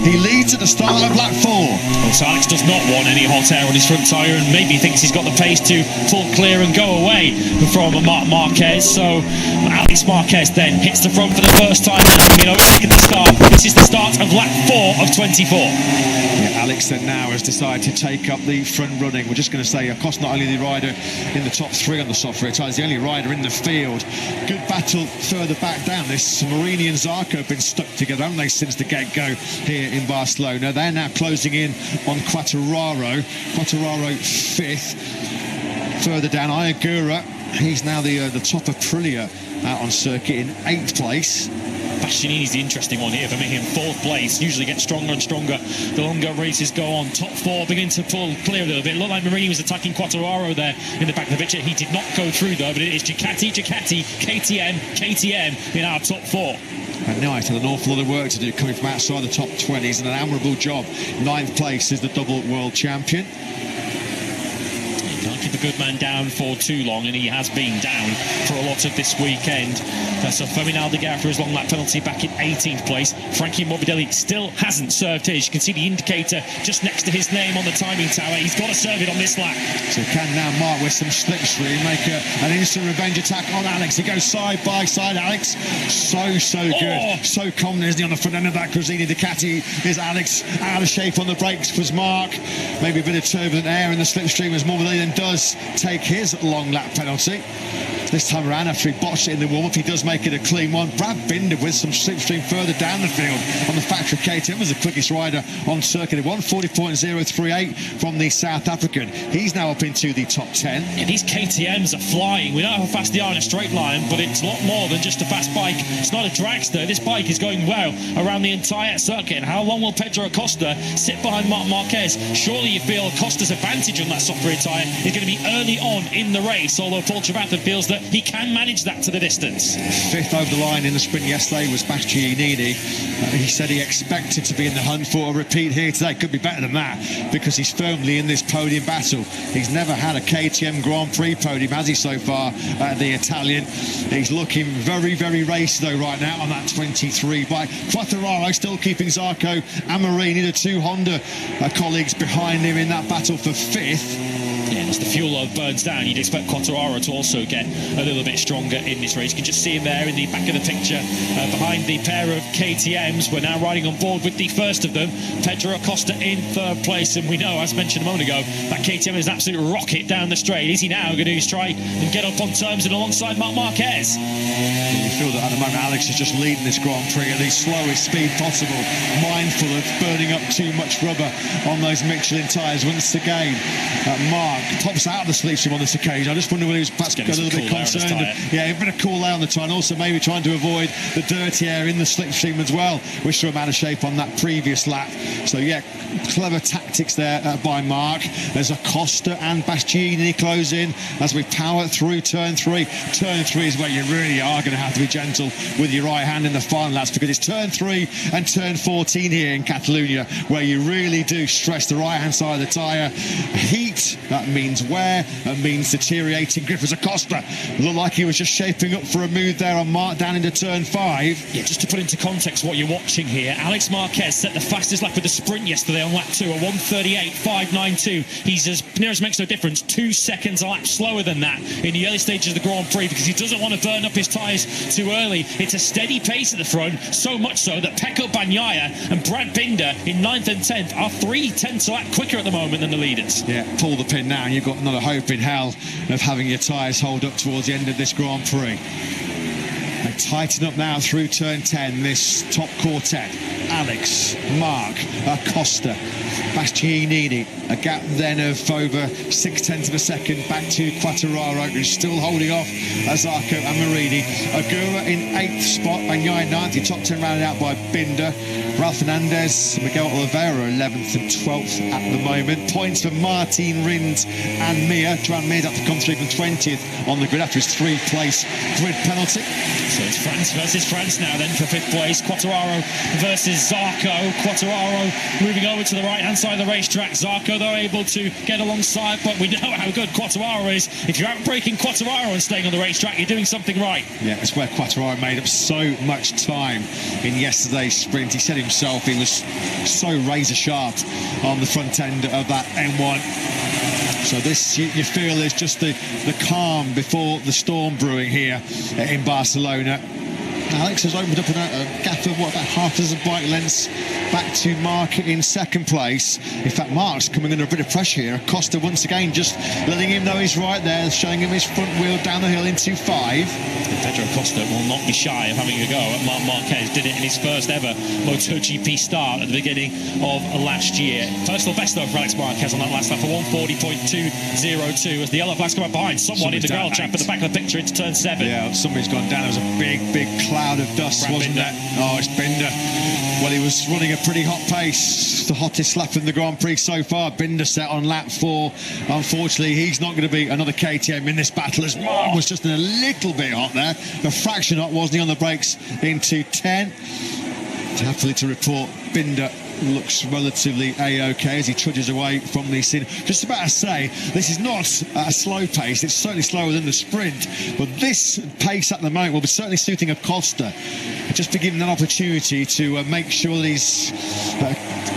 He leads at the start of lap 4. Well, so Alex does not want any hot air on his front tyre, and maybe thinks he's got the pace to pull clear and go away from Marc Marquez. So Alex Marquez then hits the front for the first time. Taking the start. This is the start of lap 4 of 24. Yeah, Alex then now has decided to take up the front running. We're just going to say Acosta, not only the rider in the top 3 on the soft rear tyres, the only rider in the field. Good battle further back down. This Marini and Zarco have been stuck together, haven't they, since the get-go here in Barcelona. They're now closing in on Quartararo 5th. Further down, Ayagura, he's now the top of Aprilia out on circuit in 8th place. Bastianini's the interesting one here for me in 4th place. Usually gets stronger and stronger the longer races go on. Top 4 beginning to pull clear a little bit. It looked like Marini was attacking Quartararo there in the back of the picture. He did not go through though, but it is Ducati, KTM in our top 4. And Knight had an awful lot of work to do coming from outside the top 20s, and an admirable job. 9th place is the double world champion. Can't keep a good man down for too long, and he has been down for a lot of this weekend. So Fermin Aldegar for his long lap penalty back in 18th place. Frankie Morbidelli still hasn't served his. You can see the indicator just next to his name on the timing tower. He's got to serve it on this lap. So can now Mark with some slipstream make an instant revenge attack on Alex. He goes side by side, Alex. So good. So confident, isn't he, on the front end of that Gresini Ducati? Is Alex out of shape on the brakes? Was Mark maybe a bit of turbulent air in the slipstream as Morbidelli then does take his long lap penalty. This time around, after he botched it in the warm-up, he does make it a clean one. Brad Binder with some slipstream further down the field on the factory KTM was the quickest rider on circuit. 1:40.038 from the South African. He's now up into the top 10. Yeah, these KTMs are flying. We know how fast they are in a straight line, but it's a lot more than just a fast bike. It's not a dragster. This bike is going well around the entire circuit. And how long will Pedro Acosta sit behind Marc Marquez? Surely you feel Acosta's advantage on that soft rear tyre is going to be early on in the race, although Paul Trevathan feels that he can manage that to the distance. 5th over the line in the sprint yesterday was Bastianini. He said he expected to be in the hunt for a repeat here today. Could be better than that, because he's firmly in this podium battle. He's never had a KTM Grand Prix podium, has he, so far, the Italian. He's looking very, very racy, though, right now on that 23 bike. Quartararo still keeping Zarco and Marini, the 2 Honda colleagues, behind him in that battle for 5th. Yeah, as the fuel load burns down, you'd expect Quartararo to also get a little bit stronger in this race. You can just see him there in the back of the picture behind the pair of KTMs. We're now riding on board with the first of them, Pedro Acosta in 3rd place. And we know, as mentioned a moment ago, that KTM is an absolute rocket down the straight. Is he now going to try and get up on terms and alongside Marc Marquez? You feel that at the moment Alex is just leading this Grand Prix at the slowest speed possible, mindful of burning up too much rubber on those Michelin tyres. Once again, Mark pops out of the slipstream on this occasion. I just wonder whether he was perhaps a little bit concerned. Yeah, a bit of cool air on the tyre, and also maybe trying to avoid the dirty air in the slipstream as well, which threw him out of shape on that previous lap. So yeah, clever tactics there by Mark. There's Acosta and Bastianini close in as we power through turn 3. Turn 3 is where you really are going to have to be gentle with your right hand in the final laps, because it's turn 3 and turn 14 here in Catalonia where you really do stress the right hand side of the tyre. Heat, that means wear, that means deteriorating grip. As Acosta looked like he was just shaping up for a move there on Mark down into turn 5. Yeah, just to put into context what you're watching here, Alex Marquez set the fastest lap of the sprint yesterday on lap 2, a 1:38.592. He's, as near as makes no difference, 2 seconds a lap slower than that in the early stages of the Grand Prix, because he doesn't want to burn up his tyres too early. It's a steady pace at the front, so much so that Pecco Bagnaia and Brad Binder in 9th and 10th are 3/10 a lap quicker at the moment than the leaders. Yeah, pull the pin now and you've got another hope in hell of having your tyres hold up towards the end of this Grand Prix. They tighten up now through turn 10, this top quartet. Alex, Mark, Acosta, Bastianini, a gap then of over 0.6 of a second back to Quartararo, who's still holding off Zarco and Marini. Agura in 8th spot, Bagnaia 9th, your top 10 rounded out by Binder. Ralph Fernandez, Miguel Oliveira 11th and 12th at the moment. Points for Martin Rins and Mir. Joan Mir's had to come through from 20th on the grid after his 3-place grid penalty. So it's France versus France now then for 5th place. Quartararo versus Zarco. Quartararo moving over to the right-hand side of the racetrack. Zarco, though, able to get alongside, but we know how good Quartararo is. If you're outbreaking Quartararo and staying on the racetrack, you're doing something right. Yeah, it's where Quartararo made up so much time in yesterday's sprint. He said himself he was so razor sharp on the front end of that M1. So this, you feel, is just the calm before the storm brewing here in Barcelona. Alex has opened up a gap of about half a dozen bike lengths back to Mark in second place. In fact, Mark's coming under a bit of pressure here. Acosta once again just letting him know he's right there, showing him his front wheel down the hill into 5. Pedro Acosta will not be shy of having a go at Marc Marquez. Did it in his first ever MotoGP start at the beginning of last year. Personal best though for Alex Marquez on that last lap for 140.202 as the yellow flags come up behind someone in the girl trap at the back of the picture into turn 7. Yeah, somebody's gone down. There was a big cloud of dust, wasn't Binder. it? Oh, it's Binder. Well, he was running a pretty hot pace, the hottest lap in the Grand Prix so far. Binder set on lap 4. Unfortunately, he's not going to be another KTM in this battle, as Mark was just a little bit hot there. A fraction hot, wasn't he, on the brakes into 10. Happily to report, Binder looks relatively A-OK as he trudges away from the scene. Just about to say, this is not a slow pace. It's certainly slower than the sprint, but this pace at the moment will be certainly suiting Acosta, just to give him an opportunity to make sure that he's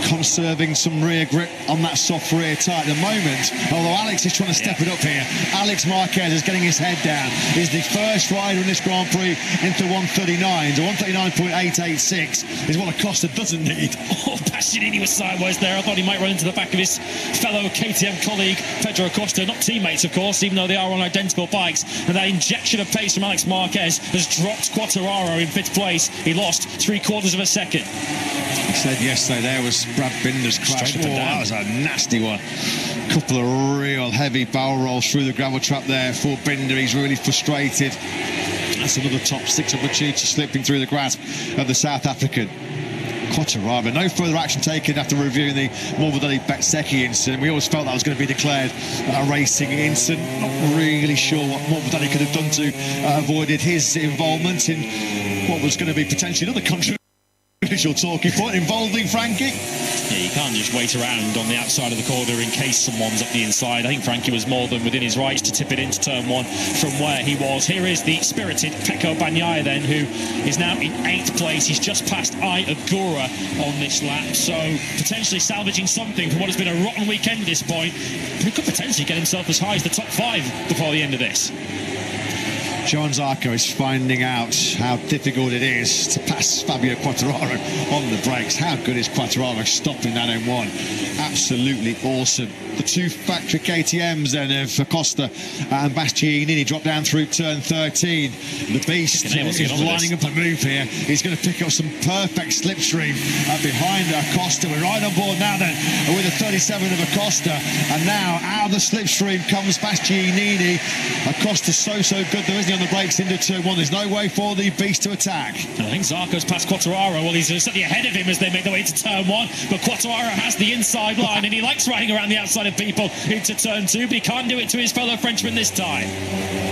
conserving some rear grip on that soft rear tyre at the moment. Although Alex is trying to step it up here. Alex Marquez is getting his head down. He's the first rider in this Grand Prix into 139. So 139.886 is what Acosta doesn't need. Oh, Bastianini was sideways there. I thought he might run into the back of his fellow KTM colleague Pedro Acosta, not teammates of course, even though they are on identical bikes. And that injection of pace from Alex Marquez has dropped Quartararo in 5th place. He lost 3/4 of a second. He said yesterday there was Brad Binder's crash. That was a nasty one. Couple of real heavy barrel rolls through the gravel trap there for Binder. He's really frustrated. That's another top 6 opportunity slipping through the grasp of the South African. Quartararo, no further action taken after reviewing the Morbidelli-Bezzecchi incident. We always felt that was going to be declared a racing incident. Not really sure what Morbidelli could have done to avoided his involvement in what was going to be potentially another controversial talking point involving Frankie. Yeah, you can't just wait around on the outside of the corner in case someone's up the inside. I think Frankie was more than within his rights to tip it into turn 1 from where he was. Here is the spirited Pecco Bagnaia then, who is now in 8th place. He's just passed Agura on this lap, so potentially salvaging something from what has been a rotten weekend at this point. He could potentially get himself as high as the top 5 before the end of this. Johan Zarco is finding out how difficult it is to pass Fabio Quartararo on the brakes. How good is Quartararo stopping that M1? Absolutely awesome. The 2 factory KTMs then of Acosta and Bastianini drop down through turn 13. The Beast is lining up a move here. He's going to pick up some perfect slipstream behind Acosta. We're right on board now then with the 37 of Acosta, and now out of the slipstream comes Bastianini. Acosta's so good though, isn't he, on the brakes into turn 1. There's no way for the Beast to attack. I think Zarco's past Quartararo. Well, he's certainly ahead of him as they make their way to turn 1, but Quartararo has the inside line and he likes riding around the outside of people into turn 2, but he can't do it to his fellow Frenchman this time.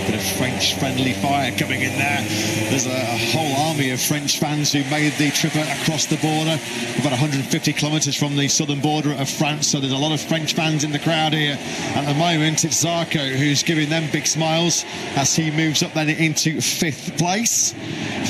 Bit of French friendly fire coming in there. There's a whole army of French fans who made the trip across the border, about 150 kilometres from the southern border of France, so there's a lot of French fans in the crowd here. At the moment it's Zarco who's giving them big smiles as he moves up then into 5th place.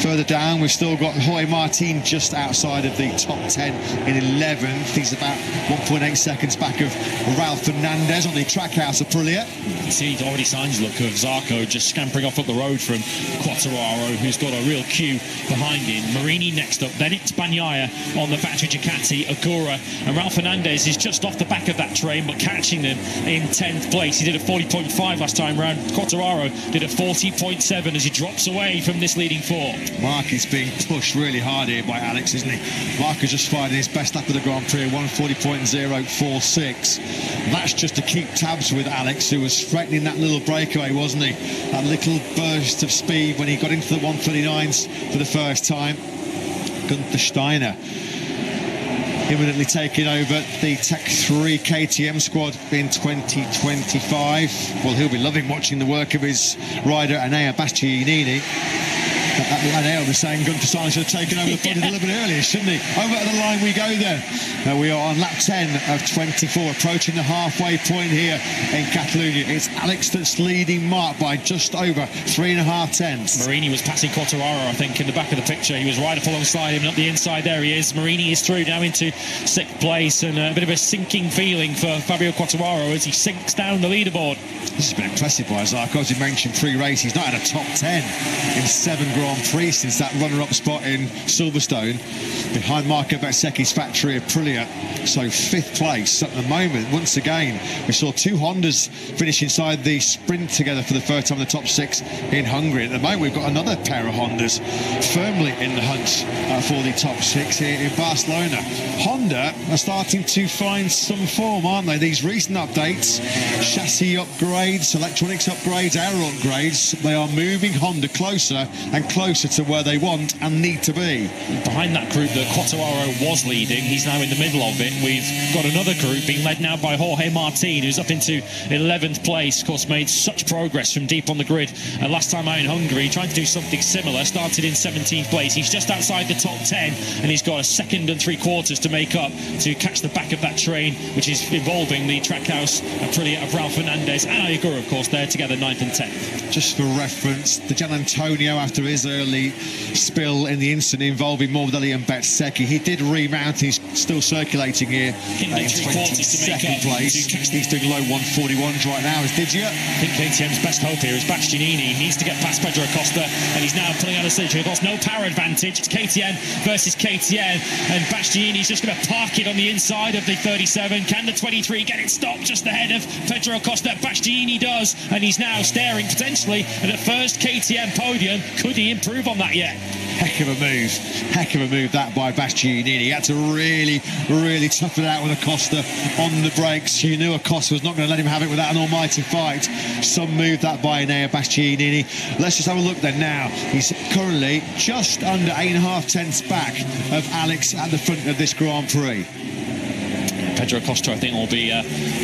Further down we've still got Jorge Martin just outside of the top 10 in 11th. He's about 1.8 seconds back of Ralph Fernandez on the Trackhouse Aprilia. You see already signs look of Zarco just scampering off up the road from Quartararo, who's got a real queue behind him. Marini next up, then it's Bagnaia on the factory Ducati, Agura, and Ralph Fernandez is just off the back of that train but catching them in 10th place. He did a 40.5 last time round. Quartararo did a 40.7 as he drops away from this leading 4. Mark is being pushed really hard here by Alex, isn't he? Mark has just fired his best lap of the Grand Prix, 140.046. That's just to keep tabs with Alex, who was threatening that little breakaway, wasn't he? That little burst of speed when he got into the 139s for the first time. Gunther Steiner imminently taking over the Tech 3 KTM squad in 2025. Well, he'll be loving watching the work of his rider Enea Bastianini. I'll be saying Gunther Steiner should have taken over the point a little bit earlier, shouldn't he? Over at the line we go then. We are on lap 10 of 24, approaching the halfway point here in Catalonia. It's Alex that's leading Mark by just over 3.5 tenths. Marini was passing Quartararo, I think, in the back of the picture. He was right up alongside him, and up the inside there he is. Marini is through now into 6th place, and a bit of a sinking feeling for Fabio Quartararo as he sinks down the leaderboard. This has been impressive by Zarco. As you mentioned, pre-race, he's not had a top 10 in 7 Grand Prix since that runner-up spot in Silverstone behind Marco Bezzecchi's factory of Aprilia. So 5th place at the moment. Once again, we saw 2 Hondas finish inside the sprint together for the first time in the top 6 in Hungary. At the moment, we've got another pair of Hondas firmly in the hunt for the top 6 here in Barcelona. Honda are starting to find some form, aren't they? These recent updates, chassis upgrades, electronics upgrades, aero upgrades, they are moving Honda closer and closer to where they want and need to be. Behind that group that Quartararo was leading, he's now in the middle of it. We've got another group being led now by Jorge Martin, who's up into 11th place. Of course, made such progress from deep on the grid last time out in Hungary, trying to do something similar. Started in 17th place. He's just outside the top 10, and he's got a 2 3/4 to make up to catch the back of that train, which is involving the Trackhouse Aprilia of Ralph Fernandez and Ayagura, of course. They're together 9th and 10th. Just for reference, the Gian Antonio, after his early spill in the incident involving Morbidelli and Bezzecchi, he did remount. He's still circulating here in 22nd place. He's doing low 141s right now, did you? I think KTM's best hope here is Bastianini. He needs to get past Pedro Acosta, and he's now pulling out of stage. Of course, no power advantage. It's KTM versus KTM, and Bastianini's just going to park it on the inside of the 37. Can the 23 get it stopped just ahead of Pedro Acosta? Bastianini does, and he's now staring potentially at the first KTM podium. Could he improve on that yet? Heck of a move that by Bastianini. He had to really tough it out with Acosta on the brakes. You knew Acosta was not going to let him have it without an almighty fight. Some move that by Enea Bastianini. Let's just have a look then now. He's currently just under 8.5 tenths back of Alex at the front of this Grand Prix. Pedro Acosta, I think, will be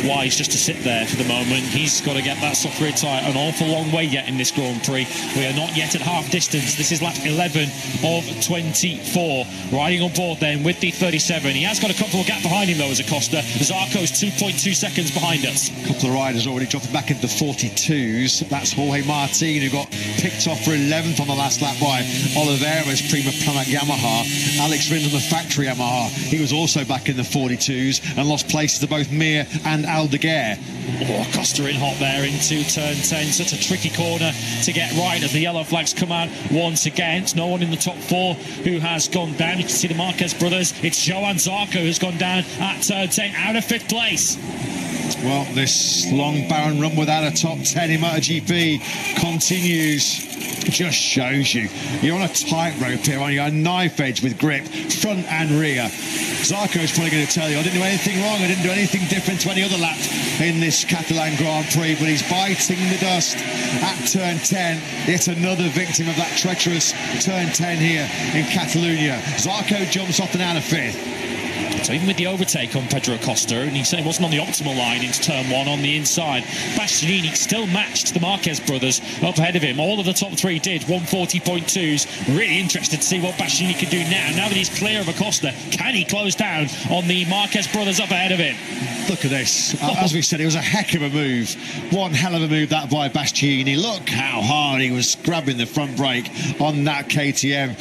wise just to sit there for the moment. He's got to get that soft rear tyre an awful long way yet in this Grand Prix. We are not yet at half distance. This is lap 11 of 24. Riding on board then with the 37. He has got a comfortable gap behind him though as Acosta. Zarco's 2.2 seconds behind us. A couple of riders already dropping back into the 42s. That's Jorge Martin, who got picked off for 11th on the last lap by Oliveira's Prima Pramac Yamaha. Alex Rins on the factory Yamaha. He was also back in the 42s and lost places to both Mir and Aldeguer. Oh, Acosta in hot there into turn 10. Such a tricky corner to get right as the yellow flags come out once again. It's no one in the top 4 who has gone down. You can see the Marquez brothers. It's Johan Zarco who's gone down at turn 10 out of 5th place. Well, this long barren run without a top 10 in MotoGP continues. It just shows you. You're on a tightrope here, aren't you? A knife edge with grip, front and rear. Zarco's probably going to tell you, I didn't do anything wrong, I didn't do anything different to any other lap in this Catalan Grand Prix, but he's biting the dust at turn 10. Yet another victim of that treacherous turn 10 here in Catalonia. Zarco jumps off and out of 5th. So even with the overtake on Pedro Acosta, and he certainly wasn't on the optimal line into turn 1 on the inside, Bastianini still matched the Marquez brothers up ahead of him. All of the top 3 did 140.2s. Really interested to see what Bastianini can do now that he's clear of Acosta. Can he close down on the Marquez brothers up ahead of him? Look at this. As we said, it was a heck of a move. One hell of a move that by Bastianini. Look how hard he was grabbing the front brake on that KTM.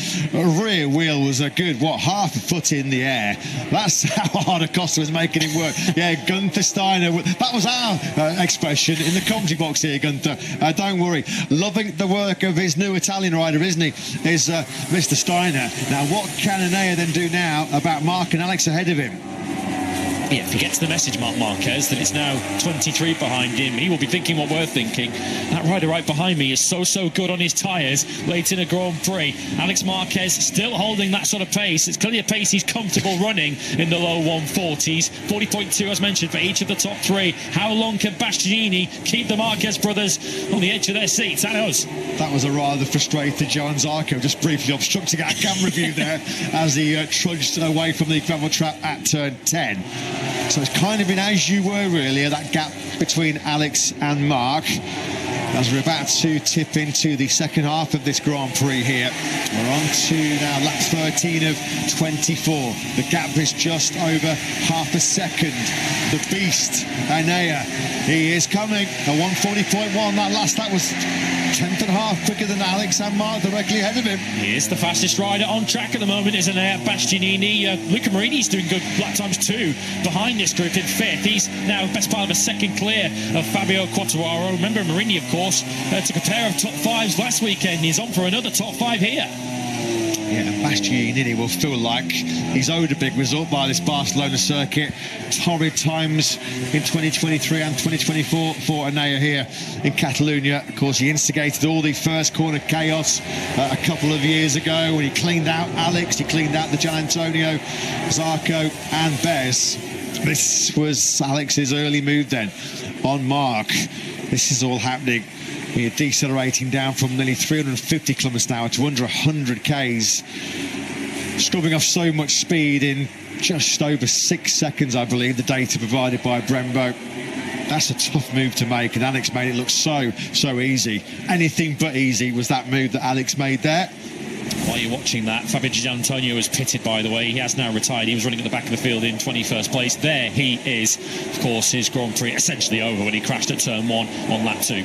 Rear wheel was a good, half a foot in the air. That's how hard Acosta was making him work. Yeah, Gunther Steiner. That was our expression in the commentary box here, Gunther. Don't worry. Loving the work of his new Italian rider, isn't he? Is Mr. Steiner. Now, what can Enea then do now about Mark and Alex ahead of him? Yeah, if he gets the message, Marc Marquez, that it's now 23 behind him, he will be thinking what we're thinking. That rider right behind me is so good on his tyres late in a Grand Prix. Alex Marquez still holding that sort of pace. It's clearly a pace he's comfortable running in the low 140s. 40.2 as mentioned for each of the top 3. How long can Bastianini keep the Marquez brothers on the edge of their seats? That knows. That was a rather frustrated Johan Zarco, just briefly obstructing our camera view there as he trudged away from the gravel trap at turn 10. So it's kind of been as you were, really, that gap between Alex and Mark. As we're about to tip into the second half of this Grand Prix here. We're on to now lap 13 of 24. The gap is just over half a second. The beast, Anea, he is coming. A 140.1. That last lap was 10th and a half quicker than Alex and Mark directly ahead of him. He is the fastest rider on track at the moment, isn't he? Bastianini. Luca Marini's doing good lap times too behind this group in fifth. He's now best part of a second clear of Fabio Quartararo. Remember, Marini, of course, took a pair of top fives last weekend. He's on for another top five here. Yeah, Bastianini will feel like he's owed a big result by this Barcelona circuit. Torrid times in 2023 and 2024 for Anea here in Catalonia. Of course, he instigated all the first corner chaos a couple of years ago when he cleaned out Alex, he cleaned out the Gian Antonio, Zarco and Bez. This was Alex's early move then on Mark. This is all happening. We're decelerating down from nearly 350 kilometres an hour to under 100 Ks. Scrubbing off so much speed in just over 6 seconds, I believe, the data provided by Brembo. That's a tough move to make, and Alex made it look so easy. Anything but easy was that move that Alex made there. While you're watching that, Fabio Gianantonio was pitted, by the way. He has now retired. He was running at the back of the field in 21st place. There he is. Of course, his Grand Prix essentially over when he crashed at turn 1 on lap 2.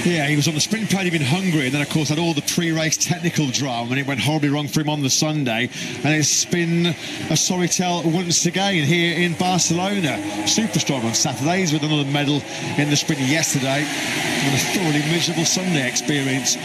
Yeah, he was on the sprint podium in Hungary, and then, of course, had all the pre-race technical drama, and it went horribly wrong for him on the Sunday. And it's been a sorry tale once again here in Barcelona. Super strong on Saturdays with another medal in the sprint yesterday. And a thoroughly miserable Sunday experience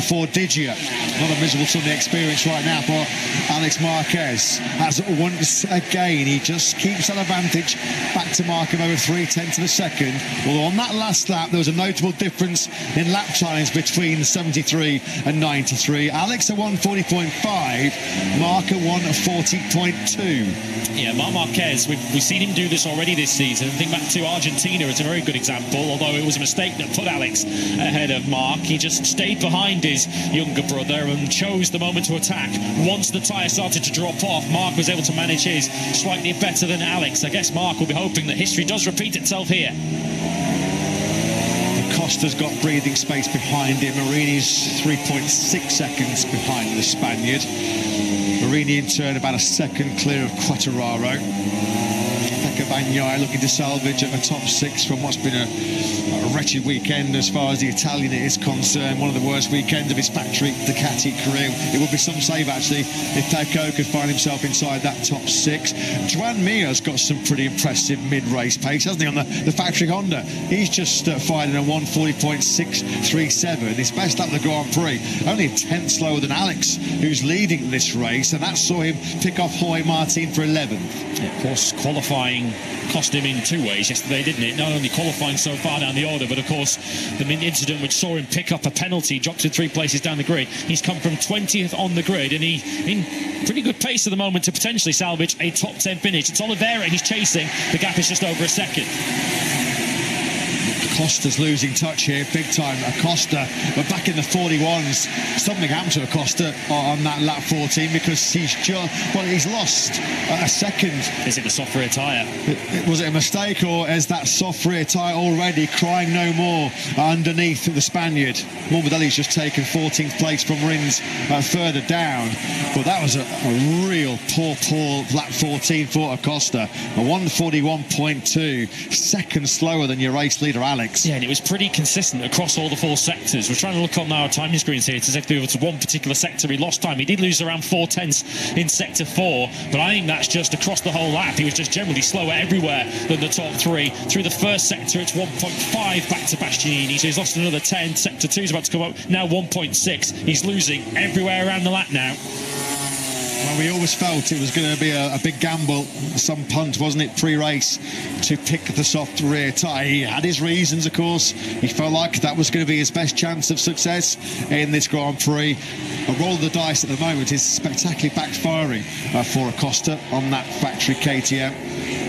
for Digia. Not a miserable Sunday experience right now for Alex Marquez. As once again, he just keeps that advantage back to Mark of over 3/10 of a second. Although on that last lap, there was a notable difference in lap times between 73 and 93. Alex at 140.5, Mark at 140.2. Yeah, Marc Marquez, we've seen him do this already this season. Think back to Argentina, it's a very good example, although it was a mistake that put Alex ahead of Mark. He just stayed behind his younger brother and chose the moment to attack. Once the tyre started to drop off, Mark was able to manage his slightly better than Alex. I guess Mark will be hoping that history does repeat itself here. Costa's got breathing space behind him. Marini's 3.6 seconds behind the Spaniard. Marini in turn about a second clear of Quartararo. Bagnaia looking to salvage at the top 6 from what's been a wretched weekend as far as the Italian is concerned. One of the worst weekends of his factory Ducati career. It would be some save actually if Pecco could find himself inside that top 6. Joan Mir's got some pretty impressive mid-race pace, hasn't he, on the factory Honda. He's just firing a 140.637. His best lap of the Grand Prix, only a tenth slower than Alex, who's leading this race, and that saw him pick off Jorge Martin for 11th. Yeah, of course, qualifying cost him in two ways yesterday, didn't it? Not only qualifying so far down the order, but of course the incident which saw him pick up a penalty, dropped to 3 places down the grid. He's come from 20th on the grid, and he in pretty good pace at the moment to potentially salvage a top 10 finish. It's Oliveira he's chasing. The gap is just over a second. Acosta's losing touch here, big time. Acosta, we're back in the 41s. Something happened to Acosta on that lap 14 because he's lost a second. Is it the soft rear tyre? Was it a mistake, or is that soft rear tyre already crying no more underneath the Spaniard? Morbidelli's just taken 14th place from Rins further down. But that was a real poor lap 14 for Acosta. A 141.2, second slower than your race leader, Alex. Yeah, and it was pretty consistent across all the 4 sectors. We're trying to look on our timing screens here to see if there was one particular sector he lost time. He did lose around 4/10 in sector 4, but I think that's just across the whole lap. He was just generally slower everywhere than the top 3. Through the first sector, it's 1.5 back to Bastianini, so he's lost another 10. Sector 2 is about to come up, now 1.6. He's losing everywhere around the lap now. Well, we always felt it was going to be a big gamble, some punt, wasn't it, pre-race, to pick the soft rear tyre. He had his reasons, of course. He felt like that was going to be his best chance of success in this Grand Prix. A roll of the dice at the moment is spectacularly backfiring for Acosta on that factory KTM.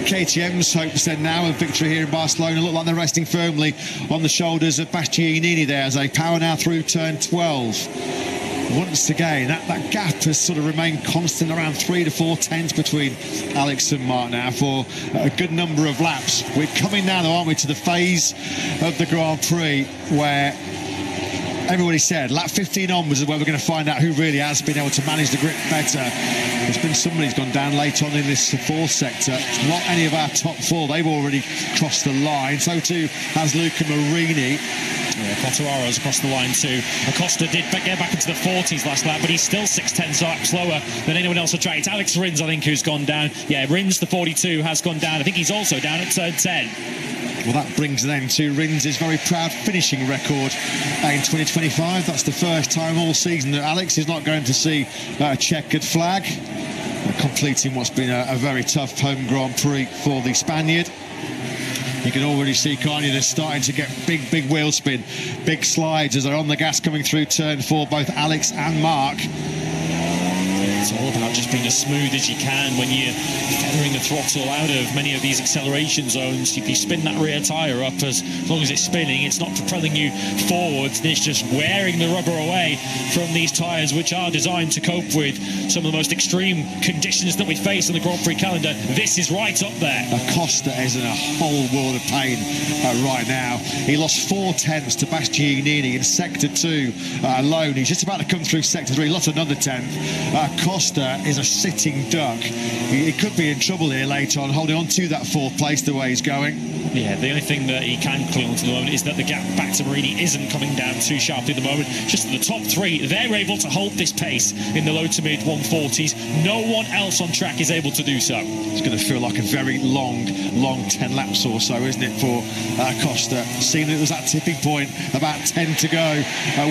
KTM's hopes then now of victory here in Barcelona look like they're resting firmly on the shoulders of Bastianini there as they power now through turn 12. once again, that gap has sort of remained constant around 3 to 4 tenths between Alex and Mark now for a good number of laps. We're coming now, though, aren't we, to the phase of the Grand Prix where everybody said lap 15 onwards is where we're going to find out who really has been able to manage the grip better. There's been somebody who's gone down late on in this fourth sector. Not any of our top four. They've already crossed the line. So too has Luca Marini. Yeah, Quartararo's across the line too. Acosta did get back into the 40s last lap, but he's still 6/10 slower than anyone else on track. It's Alex Rins, I think, who's gone down. Yeah, Rins, the 42, has gone down. I think he's also down at turn 10. Well, that brings them to Rins' very proud finishing record in 2025. That's the first time all season that Alex is not going to see a checkered flag, completing what's been a very tough home Grand Prix for the Spaniard. You can already see, can't you, they're starting to get big wheel spin, big slides as they're on the gas coming through turn 4, both Alex and Mark. It's all about just being as smooth as you can when you're feathering the throttle out of many of these acceleration zones. If you spin that rear tyre up, as long as it's spinning, it's not propelling you forwards. It's just wearing the rubber away from these tyres, which are designed to cope with some of the most extreme conditions that we face on the Grand Prix calendar. This is right up there. Acosta is in a whole world of pain right now. He lost 4 tenths to Bastianini in Sector 2 alone. He's just about to come through Sector 3, lost another 10th. Acosta is a sitting duck. He could be in trouble here later on, holding on to that 4th place the way he's going. Yeah, the only thing that he can cling on to the moment is that the gap back to Marini isn't coming down too sharply at the moment. Just the top 3, they're able to hold this pace in the low to mid 140s. No one else on track is able to do so. It's going to feel like a very long 10 laps or so, isn't it, for Acosta? Seeing it was that tipping point, about 10 to go,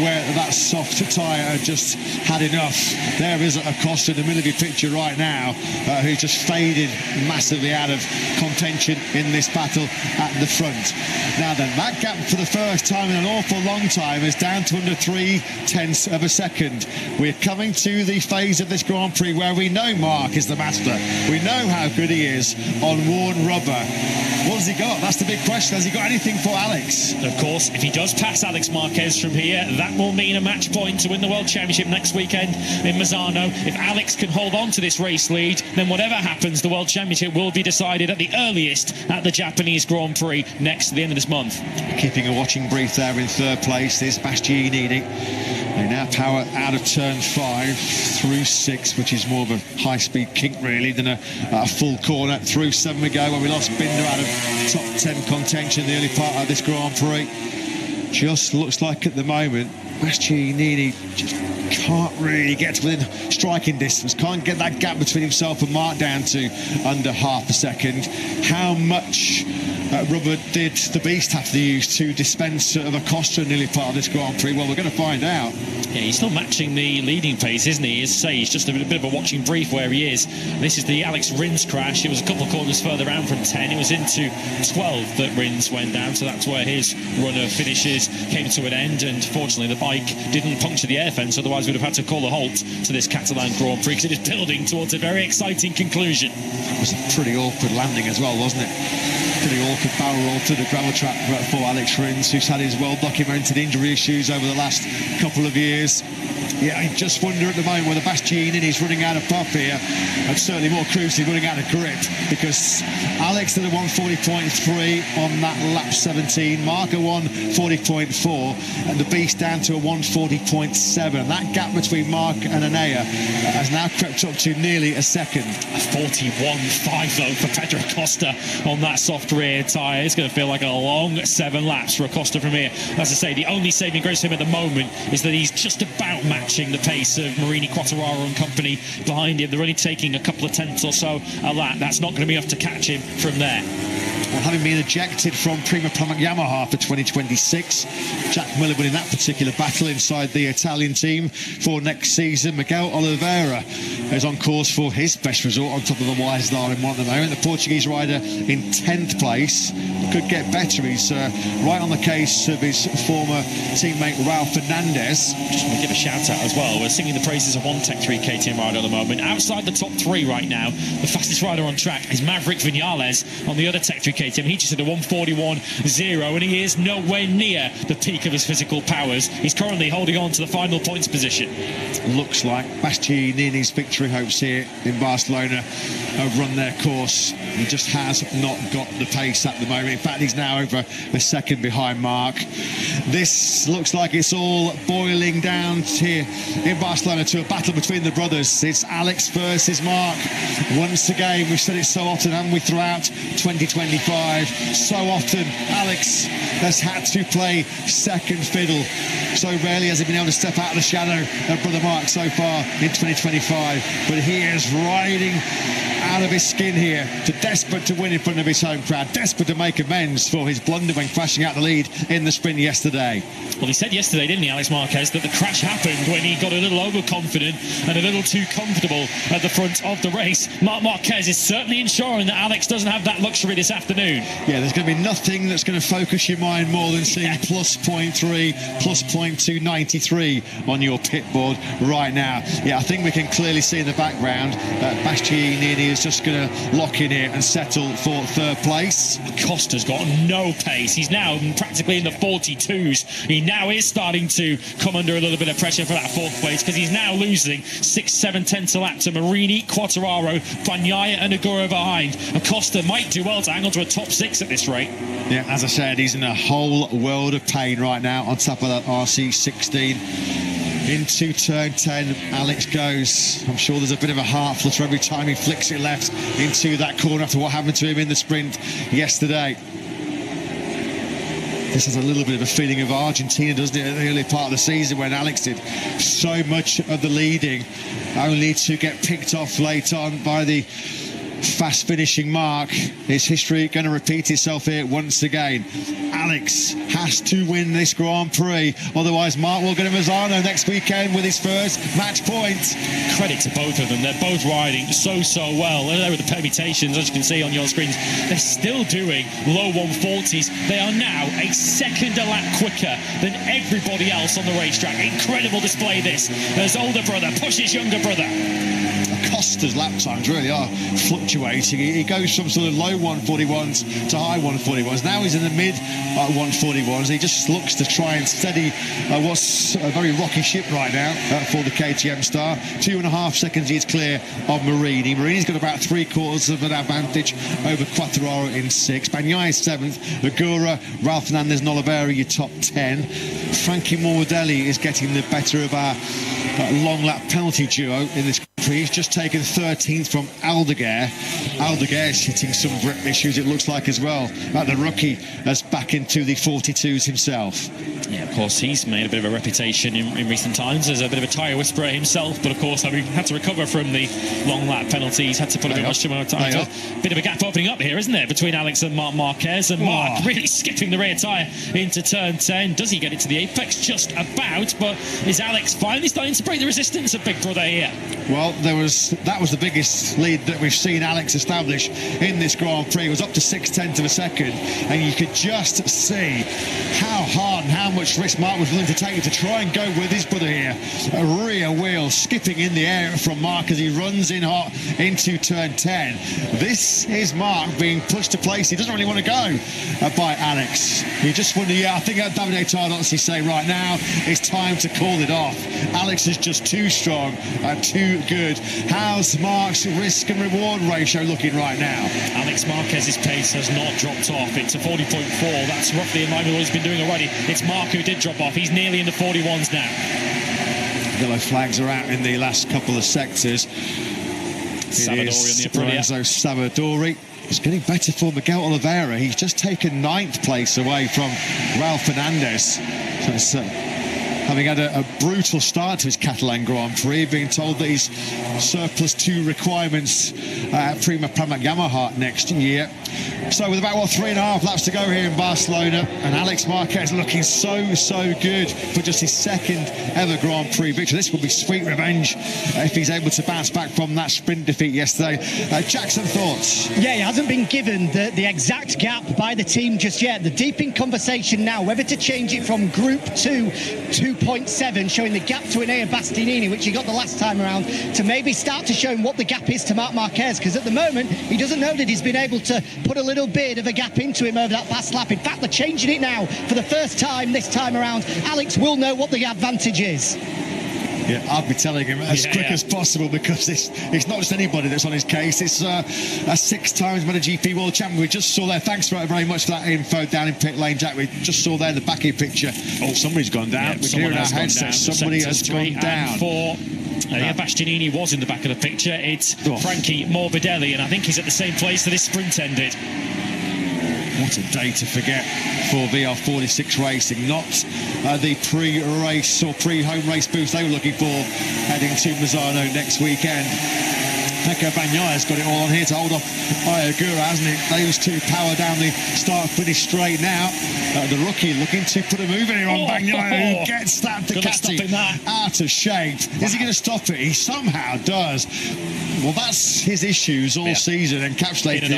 where that soft tyre had just had enough. There is Acosta in the middle of your picture right now, who's just faded massively out of contention in this battle at the front. Now then, that gap for the first time in an awful long time is down to under 3 tenths of a second. We're coming to the phase of this Grand Prix where we know Mark is the master. We know how good he is on worn rubber. What has he got? That's the big question. Has he got anything for Alex? Of course, if he does pass Alex Marquez from here, that will mean a match point to win the World Championship next weekend in Misano. If Alex can hold on to this race lead, then whatever happens, the World Championship will be decided at the earliest at the Japanese Grand Prix next to the end of this month. Keeping a watching brief there in 3rd place is Bastianini. They now power out of turn 5 through 6, which is more of a high-speed kink really than a full corner. Through 7 we go, where we lost Binder out of top 10 contention in the early part of this Grand Prix. Just looks like at the moment Bastianini just can't really get within striking distance, can't get that gap between himself and Mark down to under half a second. How much rubber did the Beast have to use to dispense of Acosta in nearly part of this Grand Prix? Well, we're going to find out. Yeah, he's still matching the leading pace, isn't he? As I say, he's just a bit of a watching brief where he is. This is the Alex Rins crash. It was a couple of corners further around from 10. It was into 12 that Rins went down, so that's where his run of finishes came to an end. And fortunately, the bike didn't puncture the air fence, otherwise we'd have had to call a halt to this Catalan Grand Prix, because it is building towards a very exciting conclusion. It was a pretty awkward landing as well, wasn't it? Pretty awkward barrel roll to the gravel track for Alex Rins, who's had his well-documented injury issues over the last couple of years. Yeah, I just wonder at the moment whether Bastianini is running out of puff here, and certainly more crucially running out of grip, because Alex did a 140.3 on that lap 17, Mark a 140.4, and the Beast down to a 140.7. That gap between Mark and Anea has now crept up to nearly a second. A 41.5 though for Pedro Acosta on that soft rear tyre. It's going to feel like a long 7 laps for Acosta from here. As I say, the only saving grace for him at the moment is that he's just about matching the pace of Marini, Quartararo and company behind him. They're only taking a couple of tenths or so a lap. That's not going to be enough to catch him from there. Well, having been ejected from Prima Pramac Yamaha for 2026, Jack Miller winning that particular battle inside the Italian team for next season. Miguel Oliveira is on course for his best result on top of the Wislar in one at the moment. The Portuguese rider in 10th place. Could get better. He's right on the case of his former teammate Raul Fernandez. Just want to give a shout out as well. We're singing the praises of one Tech 3 KTM rider at the moment. Outside the top 3 right now, the fastest rider on track is Maverick Vinales on the other Tech victory, KTM. He just did a 1:41.0, and he is nowhere near the peak of his physical powers. He's currently holding on to the final points position. Looks like Bastianini's victory hopes here in Barcelona have run their course. He just has not got the pace at the moment. In fact, he's now over a second behind Marc. This looks like it's all boiling down here in Barcelona to a battle between the brothers. It's Alex versus Marc. Once again, we've said it so often, haven't we, throughout 2025? So often, Alex has had to play second fiddle. So rarely has he been able to step out of the shadow of brother Marc so far in 2025. But he is riding out of his skin here, desperate to win in front of his home crowd, desperate to make amends for his blunder when crashing out the lead in the sprint yesterday. Well, he said yesterday, didn't he, Alex Marquez, that the crash happened when he got a little overconfident and a little too comfortable at the front of the race. Marc Marquez is certainly ensuring that Alex doesn't have that luxury this afternoon. Yeah, there's going to be nothing that's going to focus your mind more than seeing plus 0.3, plus 0.293 on your pit board right now. Yeah, I think we can clearly see in the background that Bastianini is just going to lock in here and settle for third place. Costa's got no pace. He's now practically in the 42s. He now is starting to come under a little bit of pressure for that fourth place, because he's now losing 6-7 tenths a lap to Marini, Quartararo, Bagnaia and Agura behind. Acosta might do well to hang on to a top 6 at this rate. Yeah, as I said, he's in a whole world of pain right now on top of that RC16. Into turn 10, Alex goes. I'm sure there's a bit of a heart flutter every time he flicks it left into that corner after what happened to him in the sprint yesterday. This has a little bit of a feeling of Argentina, doesn't it, at the early part of the season when Alex did so much of the leading, only to get picked off late on by the fast finishing Marc. Is history going to repeat itself here once again? Alex has to win this Grand Prix, otherwise Marc will get a Mazzano next weekend with his first match point. Credit to both of them. They're both riding so well. There are the permutations, as you can see on your screens. They're still doing low 140s. They are now a second a lap quicker than everybody else on the racetrack. Incredible display this, as older brother pushes younger brother. Costa's lap times really are fluctuating. He goes from sort of low 141s to high 141s. Now he's in the mid 141s. He just looks to try and steady what's a very rocky ship right now for the KTM star. 2.5 seconds he's clear of Marini. Marini's got about 3/4 of an advantage over Quartararo in 6th. Bagnaia is 7th. Agura, Ralph Fernandez and Oliveira, your top 10. Frankie Morbidelli is getting the better of our long lap penalty duo in this. He's just taken 13th from Aldeguer. Aldeguer's hitting some grip issues, it looks like, as well. The rookie as back into the 42s himself. Yeah, of course, he's made a bit of a reputation in recent times as a bit of a tyre whisperer himself, but of course, having had to recover from the long lap penalties, had to put a bit much too much time. Bit of a gap opening up here, isn't there, between Alex and Marc Marquez, and Marc really skipping the rear tyre into turn 10. Does he get it to the apex? Just about, but is Alex finally starting to break the resistance of Big Brother here? Well, that was the biggest lead that we've seen Alex establish in this Grand Prix. It was up to 6/10 of a second, and you could just see how hard and how much risk Marc was willing to take to try and go with his brother here. A rear wheel skipping in the air from Marc as he runs in hot into turn 10. This is Marc being pushed to place he doesn't really want to go by Alex. You just wonder, I think Davide Tardozzi say right now it's time to call it off. Alex is just too strong and too good. How's Marc's risk and reward ratio looking right now? Alex Marquez's pace has not dropped off. It's a 40.4. That's roughly in line with what he's been doing already. It's Marc who did drop off. He's nearly in the 41s now. Yellow flags are out in the last couple of sectors. Savadori on the Lorenzo Savadori. It's getting better for Miguel Oliveira. He's just taken 9th place away from Ralph Fernandez. So it's having had a brutal start to his Catalan Grand Prix, being told that he's surplus to requirements at Prima Pramac Yamaha next year. So with about 3.5 laps to go here in Barcelona, and Alex Marquez looking so good for just his second ever Grand Prix victory. This will be sweet revenge if he's able to bounce back from that sprint defeat yesterday. Jackson, thoughts? Yeah, he hasn't been given the exact gap by the team just yet. The deep in conversation now whether to change it from Group 2 2.7, showing the gap to Enea Bastianini, which he got the last time around, to maybe start to show him what the gap is to Marc Marquez, because at the moment he doesn't know that he's been able to put a little little bit of a gap into him over that past lap. In fact, they're changing it now for the first time this time around. Alex will know what the advantage is. Yeah, I'll be telling him as quick as possible, because it's not just anybody that's on his case. It's a 6 times MotoGP World Champion. We just saw there. Thanks very much for that info down in pit lane, Jack. We just saw there in the back of your picture. Oh, somebody's gone down. We're hearing our headset. Somebody has gone down. Bastianini was in the back of the picture. It's Frankie Morbidelli, and I think he's at the same place that his sprint ended. What a day to forget for VR46 Racing. Not the pre-race or pre-home race boost they were looking for heading to Misano next weekend. Pecco Bagnaya's got it all on here to hold off Ayagura, hasn't it? Those two power down the start-finish straight now. The rookie looking to put a move in here on Bagnaia, who gets that Ducati out of shape. Is he going to stop it? He somehow does. Well, that's his issues all season, encapsulated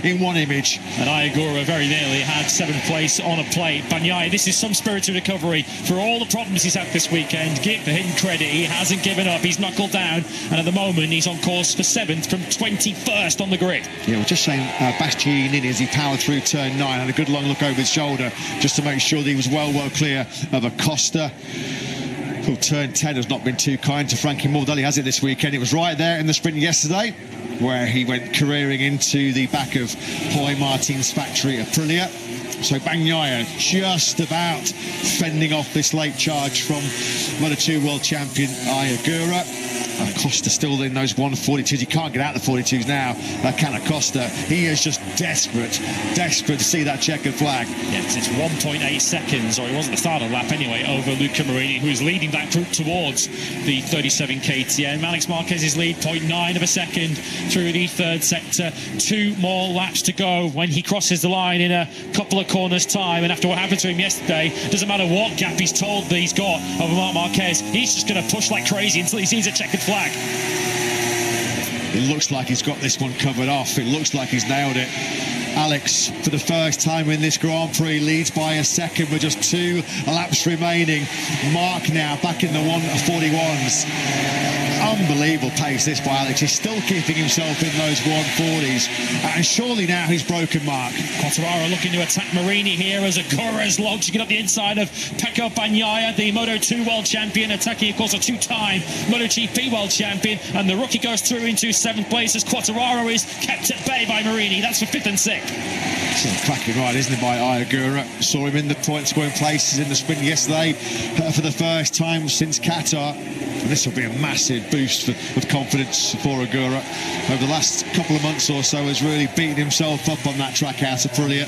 in one image. And Ayagura very nearly had 7th place on a plate. Bagnaia, this is some spirited recovery for all the problems he's had this weekend. Give him credit. He hasn't given up. He's knuckled down, and at the moment he's on course for 7th from 21st on the grid. Yeah, we're just saying Bastianini, as he powered through turn 9, had a good long look over his shoulder just to make sure that he was well clear of Acosta. Well, turn 10 has not been too kind to Frankie Morbidelli, has it, this weekend? It was right there in the sprint yesterday, where he went careering into the back of Jorge Martin's factory Aprilia. So Bagnaia just about fending off this late charge from Moto2 world champion Ayagura. Acosta still in those 142s. He can't get out the 42s now. Can Acosta? He is just desperate to see that checkered flag. Yes, it's 1.8 seconds, or he was at the start of the lap anyway, over Luca Marini, who is leading that group towards the 37 KTM. Alex Marquez's lead, 0.9 of a second through the 3rd sector. 2 more laps to go when he crosses the line in a couple of corners time. And after what happened to him yesterday, doesn't matter what gap he's told that he's got over Marc Marquez, he's just going to push like crazy until he sees a checkered flag. It looks like he's got this one covered off. It looks like he's nailed it. Alex, for the first time in this Grand Prix, leads by a second with just 2 laps remaining. Mark now back in the 141s. Unbelievable pace this by Alex. He's still keeping himself in those 140s, and surely now he's broken Mark. Quartararo looking to attack Marini here as Ayagura is launching up the inside of Pecco Bagnaia, the Moto2 world champion, attacking of course a 2-time MotoGP world champion, and the rookie goes through into 7th place as Quartararo is kept at bay by Marini. That's for 5th and 6th. It's a cracking ride, isn't it, by Ayagura? Saw him in the point scoring places in the sprint yesterday for the first time since Qatar. And this will be a massive boost of confidence for Ayagura. Over the last couple of months or so, has really beaten himself up on that track out of Aprilia.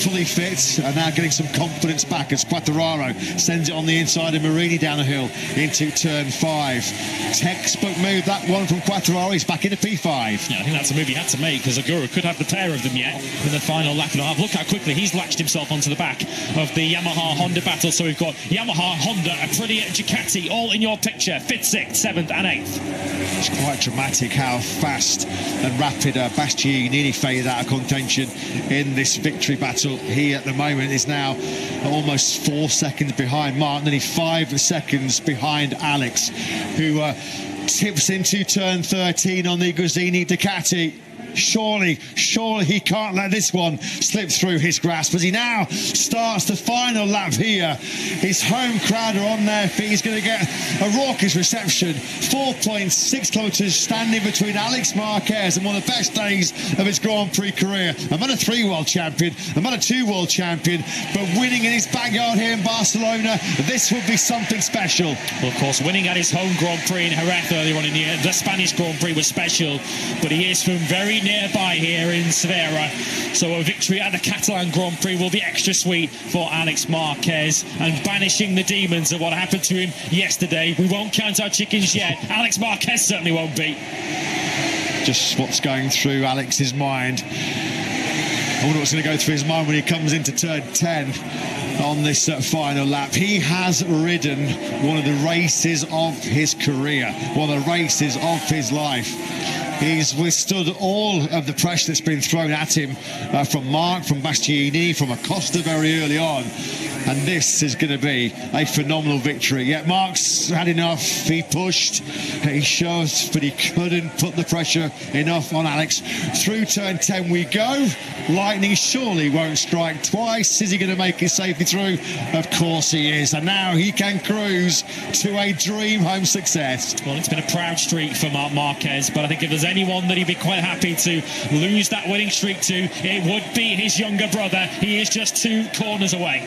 Fully fit, and now getting some confidence back as Quartararo sends it on the inside of Marini down the hill into turn 5. Textbook move, that one from Quartararo. He's back into P5. Yeah, I think that's a move he had to make, because Ayagura could have the pair of them yet in the final lap and a half. Look how quickly he's latched himself onto the back of the Yamaha-Honda battle. So we've got Yamaha, Honda, Aprilia, Ducati all in your picture. 5th, 6th, 7th and 8th. It's quite dramatic how fast and rapid Bastianini faded out of contention in this victory battle. He at the moment is now almost 4 seconds behind Mark, nearly 5 seconds behind Alex, who tips into turn 13 on the Gresini Ducati. Surely he can't let this one slip through his grasp as he now starts the final lap here. His home crowd are on their feet. He's going to get a raucous reception. 4.6 kilometres standing between Alex Marquez and one of the best days of his Grand Prix career. A Moto3 world champion, a Moto2 world champion, but winning in his backyard here in Barcelona, this will be something special. Well, of course, winning at his home Grand Prix in Jerez earlier on in the year, the Spanish Grand Prix was special, but he is from very nearby here in Severa, so a victory at the Catalan Grand Prix will be extra sweet for Alex Marquez, and banishing the demons of what happened to him yesterday. We won't count our chickens yet. Alex Marquez certainly won't be. Just what's going through Alex's mind. I wonder what's going to go through his mind when he comes into turn 10 on this final lap. He has ridden one of the races of his career, one of the races of his life. He's withstood all of the pressure that's been thrown at him from Mark, from Bastianini, from Acosta very early on. And this is going to be a phenomenal victory. Yet Mark's had enough. He pushed, he shoved, but he couldn't put the pressure enough on Alex. Through turn 10 we go. Lightning surely won't strike twice. Is he going to make it safely through? Of course he is. And now he can cruise to a dream home success. Well, it's been a proud streak for Marc Marquez, but I think if there's anyone that he'd be quite happy to lose that winning streak to, it would be his younger brother. He is just 2 corners away.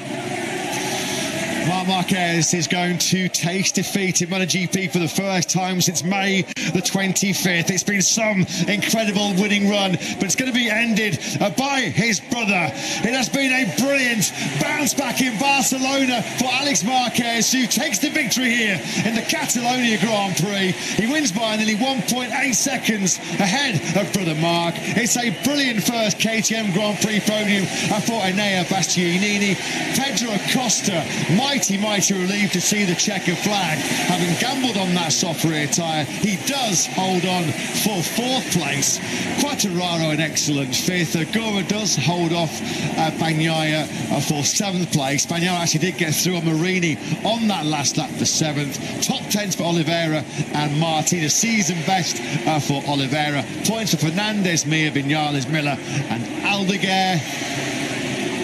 Marc Marquez is going to taste defeat in MotoGP for the first time since May the 25th. It's been some incredible winning run, but it's going to be ended by his brother. It has been a brilliant bounce back in Barcelona for Alex Marquez, who takes the victory here in the Catalonia Grand Prix. He wins by nearly 1.8 seconds ahead of brother Marc. It's a brilliant first KTM Grand Prix podium for Enea Bastianini. Pedro Acosta, mighty relieved to see the checker flag. Having gambled on that soft rear tyre, he does hold on for 4th place. Quartararo an excellent 5th. Agura does hold off Bagnaia for 7th place. Bagnaia actually did get through on Marini on that last lap for 7th. Top 10s for Oliveira and Martin. A season best for Oliveira. Points for Fernandez, Mir, Viñales, Miller and Aldeguer.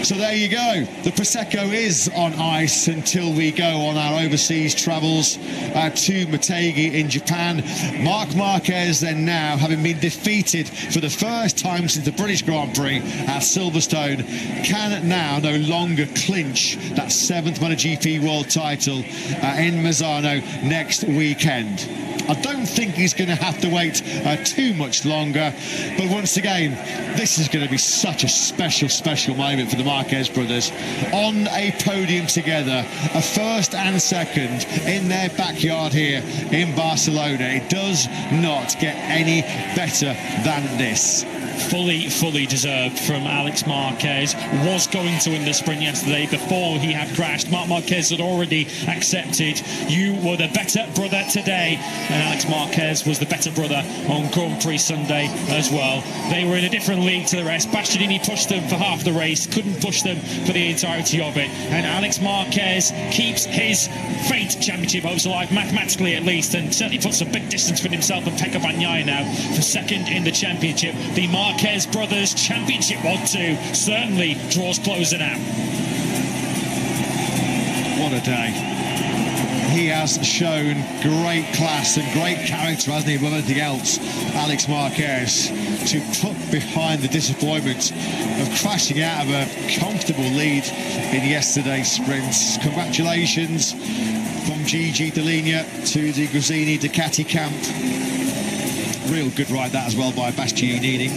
So there you go. The Prosecco is on ice until we go on our overseas travels to Motegi in Japan. Marc Marquez then now, having been defeated for the first time since the British Grand Prix at Silverstone, can now no longer clinch that 7th MotoGP World title in Misano next weekend. I don't think he's going to have to wait too much longer. But once again, this is going to be such a special moment for the Marquez brothers. On a podium together, a first and second in their backyard here in Barcelona. It does not get any better than this. Fully deserved from Alex Marquez. Was going to win the sprint yesterday before he had crashed. Marc Marquez had already accepted, you were the better brother today, and Alex Marquez was the better brother on Grand Prix Sunday as well. They were in a different league to the rest. Bastianini pushed them for half the race, couldn't push them for the entirety of it, and Alex Marquez keeps his fate championship hopes alive, mathematically at least, and certainly puts a big distance between himself and Pecco Bagnaia now for second in the championship. The Marquez brothers championship 1-2 certainly draws closer now. What a day. He has shown great class and great character, hasn't he, above anything else, Alex Marquez, to put behind the disappointment of crashing out of a comfortable lead in yesterday's sprints. Congratulations from Gigi Dall'Igna to the Gresini Ducati camp. Real good ride that as well by Bastianini.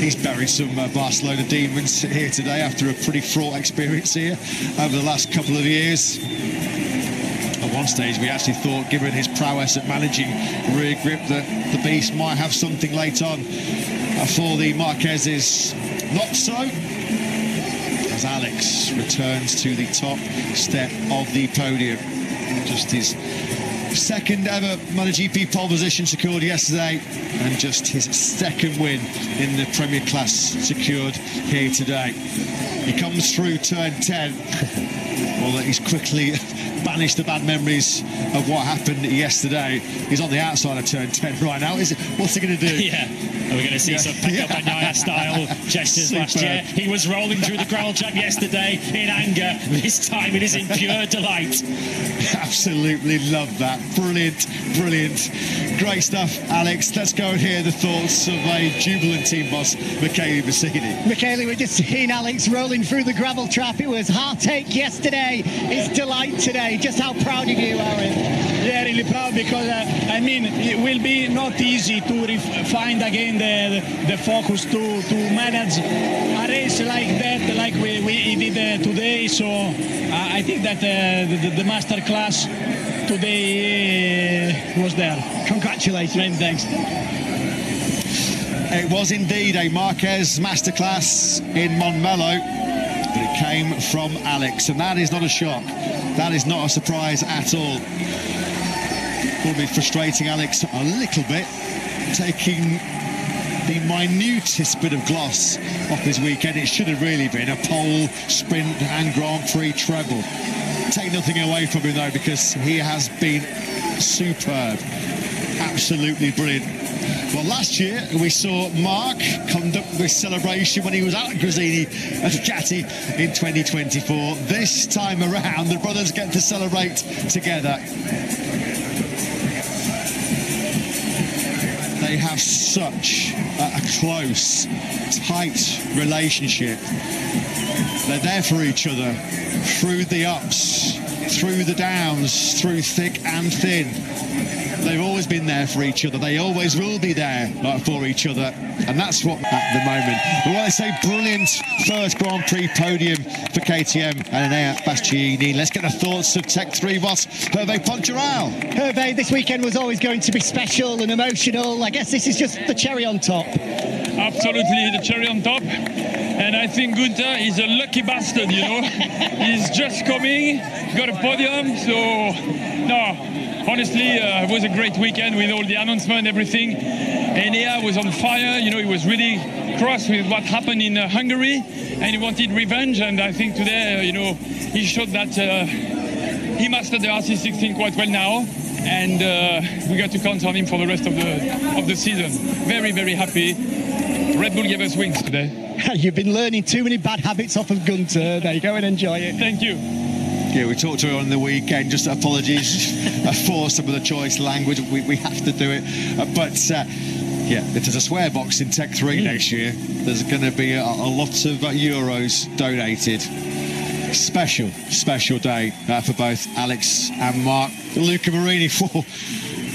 He's buried some Barcelona demons here today after a pretty fraught experience here over the last couple of years. At one stage we actually thought, given his prowess at managing rear grip, that the beast might have something late on for the Marquezes. Not so, as Alex returns to the top step of the podium. Just his second ever MotoGP pole position secured yesterday, and just his second win in the Premier Class secured here today. He comes through turn 10. Well, he's quickly banished the bad memories of what happened yesterday. He's on the outside of turn 10 right now. What's he going to do? Yeah. We're going to see some Pecco Bagnaia style gestures last year. He was rolling through the gravel trap yesterday in anger. This time it is in pure delight. Absolutely love that. Brilliant. Great stuff, Alex. Let's go and hear the thoughts of a jubilant team boss, Michele Bassini. Michele, we're just seeing Alex rolling through the gravel trap. It was heartache yesterday. It's delight today. Just how proud of you, Aaron? Yeah, really proud because, it will be not easy to find again the focus to manage a race like that, like we did today. So I think that the master class today was there. Congratulations. Many thanks. It was indeed a Marquez masterclass in Montmello, but it came from Alex, and that is not a shock. That is not a surprise at all. Will be frustrating Alex a little bit, taking the minutest bit of gloss off his weekend. It should have really been a pole, sprint and Grand Prix treble. Take nothing away from him though, because he has been superb, absolutely brilliant. Well, last year we saw Mark conduct this celebration when he was out at Gresini at Ducati in 2024. This time around, the brothers get to celebrate together. They have such a close, tight relationship. They're there for each other through the ups, through the downs, through thick and thin. They've always been there for each other. They always will be there for each other. And that's what at the moment. But when I say brilliant first Grand Prix podium for KTM and Enea Bastianini, let's get the thoughts of Tech 3 boss Hervé Poncharal. Hervé, this weekend was always going to be special and emotional. I guess this is just the cherry on top. Absolutely, the cherry on top. And I think Gunther is a lucky bastard, you know. He's just coming, got a podium, so no. Honestly, it was a great weekend with all the announcement and everything. Enea was on fire, you know, he was really cross with what happened in Hungary and he wanted revenge. And I think today, you know, he showed that he mastered the RC16 quite well now. And we got to count on him for the rest of the season. Very, very happy. Red Bull gave us wings today. You've been learning too many bad habits off of Gunther. There you go and enjoy it. Thank you. Yeah, we talked to her on the weekend. Just apologies for some of the choice language. We have to do it. Yeah, if there's a swear box in Tech 3 next year, there's going to be a lot of euros donated. Special day for both Alex and Mark. Luca Marini,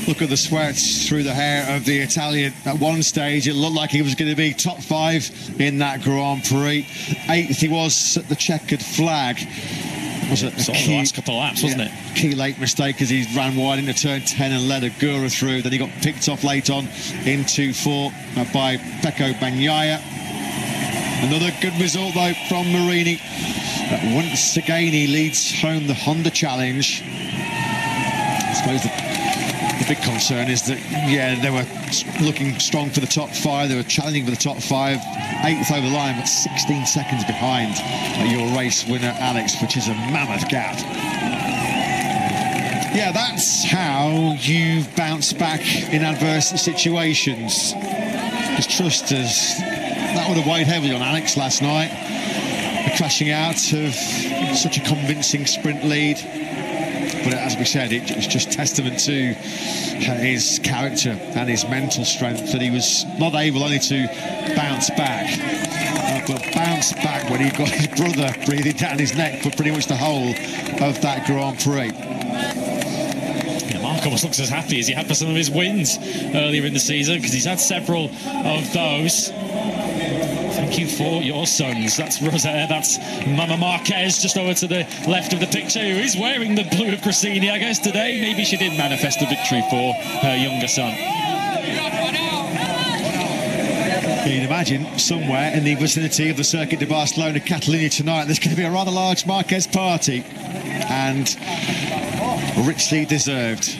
look at the sweat through the hair of the Italian. At one stage, it looked like he was going to be top 5 in that Grand Prix. 8th he was at the checkered flag. Was it the last couple of laps, wasn't it? Key late mistake as he ran wide into turn 10 and led Agura through. Then he got picked off late on into 4 by Pecco Bagnaia. Another good result though from Marini. Once Sagani leads home the Honda Challenge. I suppose the big concern is that, yeah, they were looking strong for the top 5. They were challenging for the top 5. 8th over the line, but 16 seconds behind your race winner, Alex, which is a mammoth gap. Yeah, that's how you bounce back in adverse situations. Because trust us, that would have weighed heavily on Alex last night. Crashing out of such a convincing sprint lead. But as we said, it's just testament to his character and his mental strength that he was not able only to bounce back, but bounce back when he got his brother breathing down his neck for pretty much the whole of that Grand Prix. Yeah, Mark almost looks as happy as he had for some of his wins earlier in the season, because he's had several of those. Thank you for your sons. That's Rosetta, that's Mama Marquez just over to the left of the picture, who is wearing the blue of Cressini, I guess, today. Maybe she did manifest a victory for her younger son. You can imagine somewhere in the vicinity of the Circuit de Barcelona Catalunya tonight there's going to be a rather large Marquez party, and richly deserved.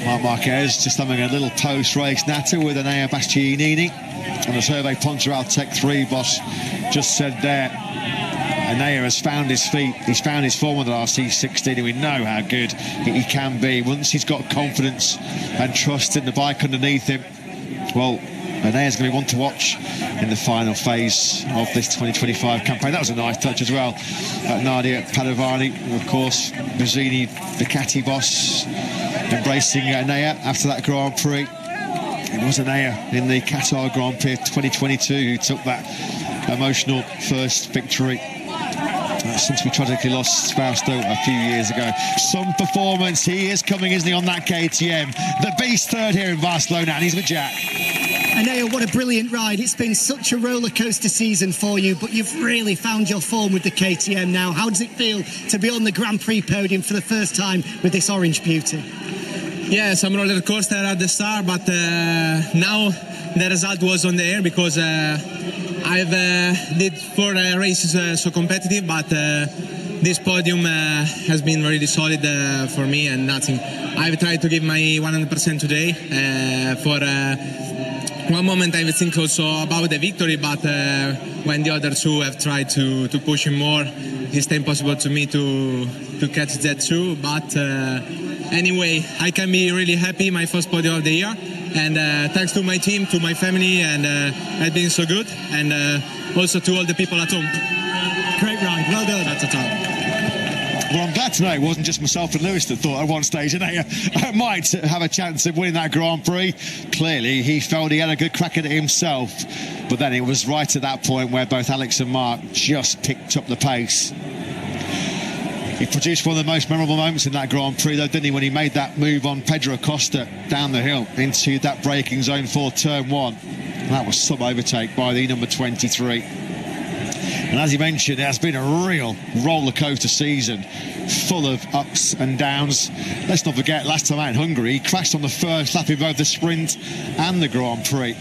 Marc Marquez just having a little post-race natter with Enea Bastianini, and as Hervé Poncharal, Tech 3 boss, just said there, Enea has found his feet, he's found his form with the RC16, and we know how good he can be once he's got confidence and trust in the bike underneath him. Well, Enea's going to be one to watch in the final phase of this 2025 campaign. That was a nice touch as well. Nadia Padovani, of course, Mazzini, Ducati boss, embracing Enea after that Grand Prix. It was Enea in the Qatar Grand Prix 2022 who took that emotional first victory since we tragically lost Fausto a few years ago. Some performance. He is coming, isn't he, on that KTM? The beast third here in Barcelona, and he's with Jack. Enea, what a brilliant ride. It's been such a roller coaster season for you, but you've really found your form with the KTM now. How does it feel to be on the Grand Prix podium for the first time with this orange beauty? Yeah, some roller coaster at the start, but now the result was on the air because I've did 4 races so competitive, but this podium has been really solid for me, and nothing. I've tried to give my 100% today. For one moment I think also about the victory, but when the other two have tried to push him more, it's impossible to me to catch that too. But anyway, I can be really happy, my first podium of the year, and thanks to my team, to my family, and it's been so good, and also to all the people at home. Great ride, well done. Well, I'm glad to know it wasn't just myself and Lewis that thought at one stage I might have a chance of winning that Grand Prix. Clearly, he felt he had a good crack at it himself. But then it was right at that point where both Alex and Mark just picked up the pace. He produced one of the most memorable moments in that Grand Prix, though, didn't he, when he made that move on Pedro Acosta down the hill into that braking zone for turn one. And that was some overtake by the number 23. And as you mentioned, it has been a real roller coaster season, full of ups and downs. Let's not forget, last time out in Hungary, he crashed on the first lap in both the sprint and the Grand Prix.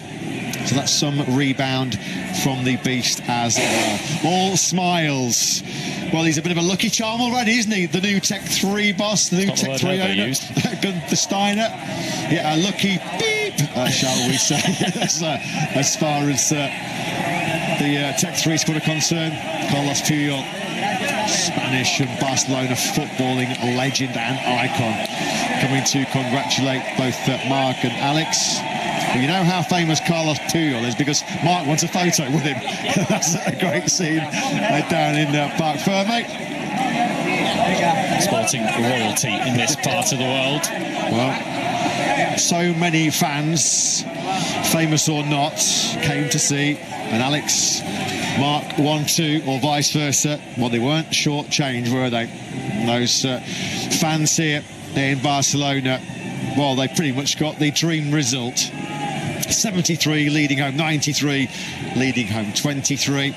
So that's some rebound from the beast as well. All smiles. Well, he's a bit of a lucky charm already, isn't he? The new Tech 3 boss, the new Tech 3 owner, Gunther Steiner. Yeah, a lucky beep, shall we say, as far as the Tech 3 squad are concerned. Carlos Puyol, Spanish and Barcelona footballing legend and icon, coming to congratulate both Mark and Alex. Well, you know how famous Carlos Puyol is because Mark wants a photo with him. That's a great scene down in Parc Ferme. Sporting royalty in this part of the world. Well, so many fans, famous or not, came to see, and Alex, Mark 1-2 or vice versa. Well, they weren't short-changed, were they? Those fans here in Barcelona, well, they pretty much got the dream result. 73 leading home 93, leading home 23.